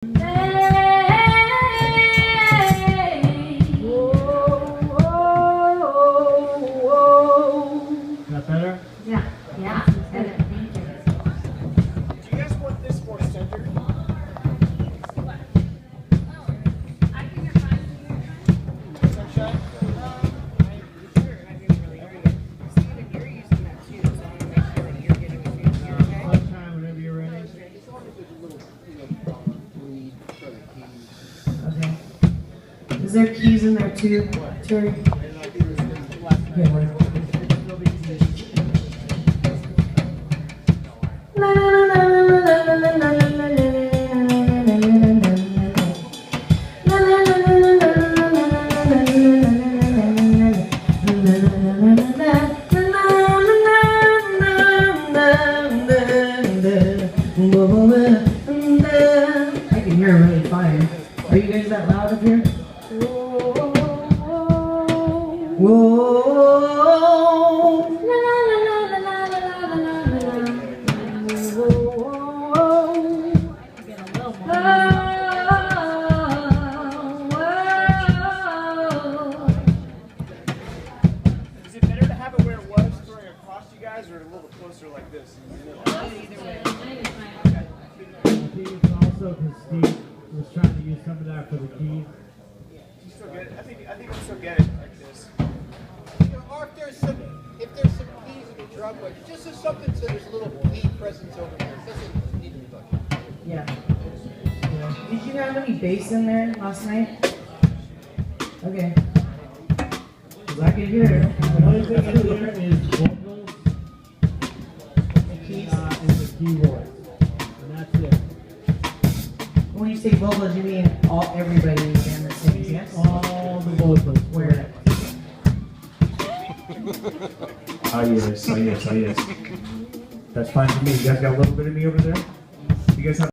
that better? Yeah, yeah, it's better. Thank you. Do you guys want this more centered? Sunshine? Sometime whenever you're ready. Okay. Is there keys in there too, Terry? Okay, wait. I can hear really fine. Are you guys that loud up here? Whoa. Is it better to have it where it was throwing across you guys or a little closer like this? I think it's also because Steve was trying to use some of that for the keys. You still get it? I think I'll still get it like this. Or if there's some keys in the drummer, just as something so there's a little key presence over there. It doesn't need to be much. Yeah. Did you have any bass in there last night? Okay. 'Cause I can hear it. The only thing in there is vocals and the keyboards. And that's it. When you say vocals, you mean everybody in the sings, yes? All the vocals. Where? Ah yes, ah yes, ah yes. That's fine for me. You guys got a little bit of me over there? You guys have